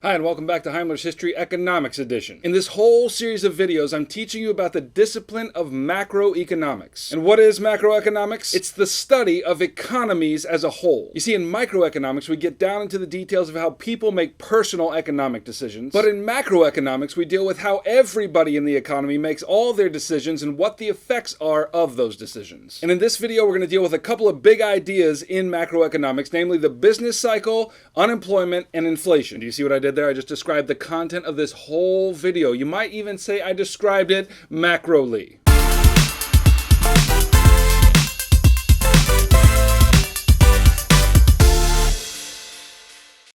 Hi, and welcome back to Heimler's History Economics Edition. In this whole series of videos, I'm teaching you about the discipline of macroeconomics. And what is macroeconomics? It's the study of economies as a whole. You see, in microeconomics, we get down into the details of how people make personal economic decisions. But in macroeconomics, we deal with how everybody in the economy makes all their decisions and what the effects are of those decisions. And in this video, we're going to deal with a couple of big ideas in macroeconomics, namely the business cycle, unemployment, and inflation. Do you see what I did there? I just described the content of this whole video. You might even say I described it macroly.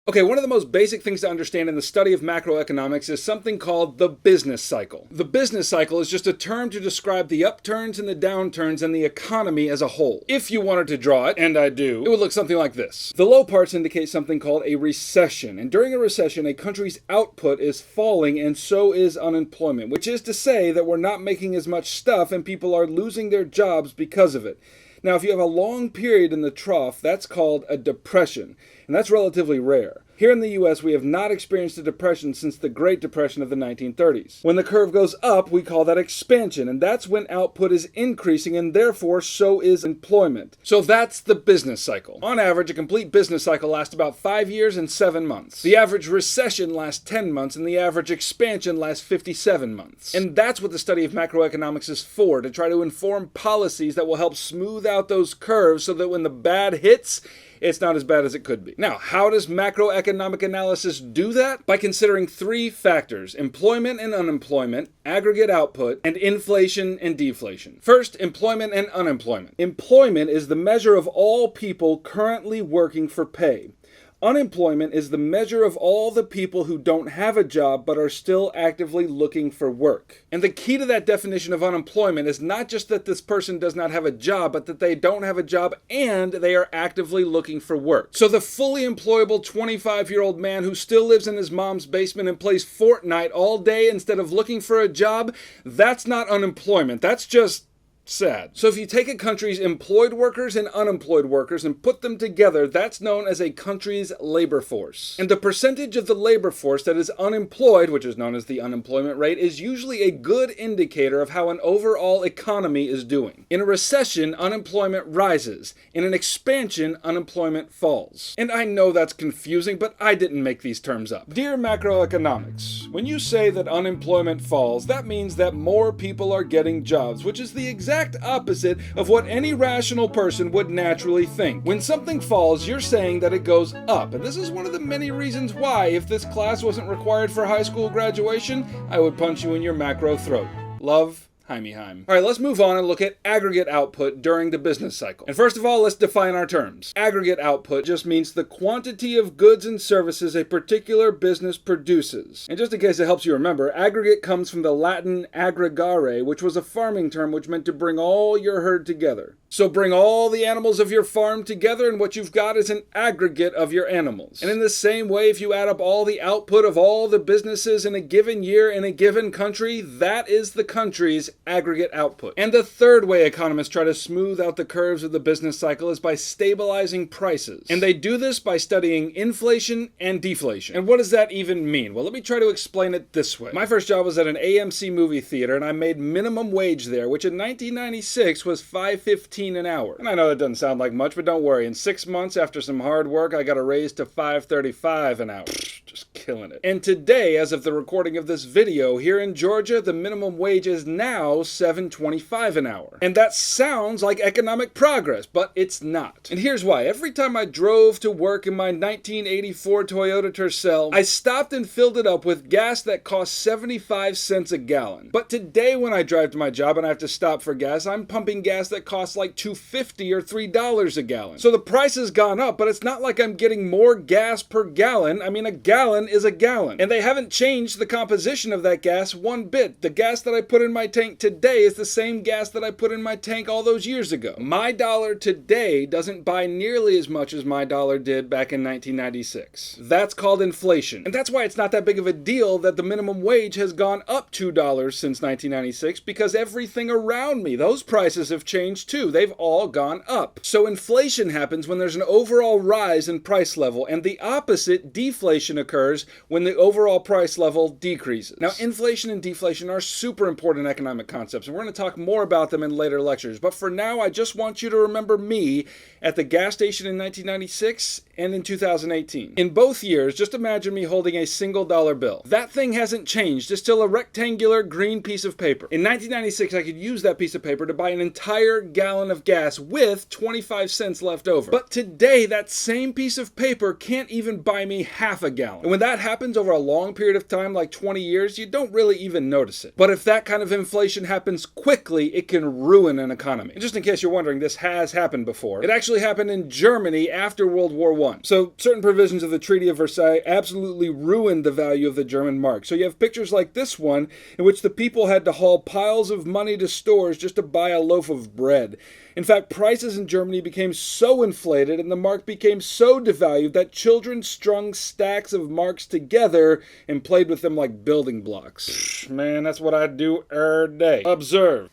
Okay, one of the most basic things to understand in the study of macroeconomics is something called the business cycle. The business cycle is just a term to describe the upturns and the downturns in the economy as a whole. If you wanted to draw it, and I do, it would look something like this. The low parts indicate something called a recession, and during a recession, a country's output is falling and so is unemployment, which is to say that we're not making as much stuff and people are losing their jobs because of it. Now, if you have a long period in the trough, that's called a depression, and that's relatively rare. Here in the US, we have not experienced a depression since the Great Depression of the 1930s. When the curve goes up, we call that expansion, and that's when output is increasing, and therefore so is employment. So that's the business cycle. On average, a complete business cycle lasts about 5 years and 7 months. The average recession lasts 10 months, and the average expansion lasts 57 months. And that's what the study of macroeconomics is for, to try to inform policies that will help smooth out those curves so that when the bad hits, it's not as bad as it could be. Now, how does macroeconomic analysis do that? By considering three factors: employment and unemployment, aggregate output, and inflation and deflation. First, employment and unemployment. Employment is the measure of all people currently working for pay. Unemployment is the measure of all the people who don't have a job but are still actively looking for work. And the key to that definition of unemployment is not just that this person does not have a job, but that they don't have a job and they are actively looking for work. So the fully employable 25-year-old man who still lives in his mom's basement and plays Fortnite all day instead of looking for a job, that's not unemployment. That's just sad. So if you take a country's employed workers and unemployed workers and put them together, that's known as a country's labor force. And the percentage of the labor force that is unemployed, which is known as the unemployment rate, is usually a good indicator of how an overall economy is doing. In a recession, unemployment rises. In an expansion, unemployment falls. And I know that's confusing, but I didn't make these terms up. Dear macroeconomics, when you say that unemployment falls, that means that more people are getting jobs, which is the exact opposite of what any rational person would naturally think. When something falls, you're saying that it goes up. And this is one of the many reasons why, if this class wasn't required for high school graduation, I would punch you in your macro throat. Love, Heim. All right, let's move on and look at aggregate output during the business cycle. And first of all, let's define our terms. Aggregate output just means the quantity of goods and services a particular business produces. And just in case it helps you remember, aggregate comes from the Latin aggregare, which was a farming term which meant to bring all your herd together. So bring all the animals of your farm together, and what you've got is an aggregate of your animals. And in the same way, if you add up all the output of all the businesses in a given year in a given country, that is the country's aggregate output. And the third way economists try to smooth out the curves of the business cycle is by stabilizing prices. And they do this by studying inflation and deflation. And what does that even mean? Well, let me try to explain it this way. My first job was at an AMC movie theater, and I made minimum wage there, which in 1996 was $5.15 an hour. And I know that doesn't sound like much, but don't worry. In 6 months, after some hard work, I got a raise to $5.35 an hour. Just killing it. And today, as of the recording of this video, here in Georgia, the minimum wage is now $7.25 an hour. And that sounds like economic progress, but it's not. And here's why. Every time I drove to work in my 1984 Toyota Tercel, I stopped and filled it up with gas that cost 75 cents a gallon. But today, when I drive to my job and I have to stop for gas, I'm pumping gas that costs like $2.50 or $3 a gallon. So the price has gone up, but it's not like I'm getting more gas per gallon. I mean, a gallon is a gallon. And they haven't changed the composition of that gas one bit. The gas that I put in my tank today today is the same gas that I put in my tank all those years ago. My dollar today doesn't buy nearly as much as my dollar did back in 1996. That's called inflation. And that's why it's not that big of a deal that the minimum wage has gone up $2 since 1996, because everything around me, those prices have changed too. They've all gone up. So inflation happens when there's an overall rise in price level, and the opposite, deflation, occurs when the overall price level decreases. Now, inflation and deflation are super important economic concepts, and we're going to talk more about them in later lectures. But for now, I just want you to remember me at the gas station in 1996 and in 2018. In both years, just imagine me holding a single dollar bill. That thing hasn't changed. It's still a rectangular green piece of paper. In 1996, I could use that piece of paper to buy an entire gallon of gas with 25 cents left over. But today, that same piece of paper can't even buy me half a gallon. And when that happens over a long period of time, like 20 years, you don't really even notice it. But if that kind of inflation happens quickly, it can ruin an economy. And just in case you're wondering, this has happened before. It actually happened in Germany after World War I. So certain provisions of the Treaty of Versailles absolutely ruined the value of the German mark. So you have pictures like this one in which the people had to haul piles of money to stores just to buy a loaf of bread. In fact, prices in Germany became so inflated and the mark became so devalued that children strung stacks of marks together and played with them like building blocks. Man, that's what I do every day. Observe.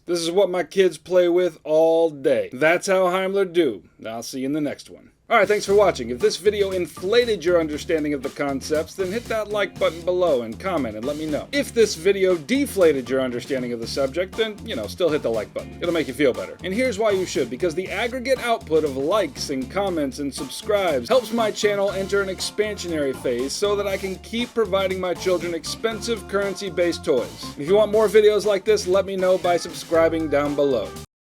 This is what my kids play with all day. That's how Heimler do. I'll see you in the next one. Alright, thanks for watching. If this video inflated your understanding of the concepts, then hit that like button below and comment and let me know. If this video deflated your understanding of the subject, then, still hit the like button. It'll make you feel better. And here's why you should, because the aggregate output of likes and comments and subscribes helps my channel enter an expansionary phase so that I can keep providing my children expensive currency-based toys. If you want more videos like this, let me know by subscribing down below.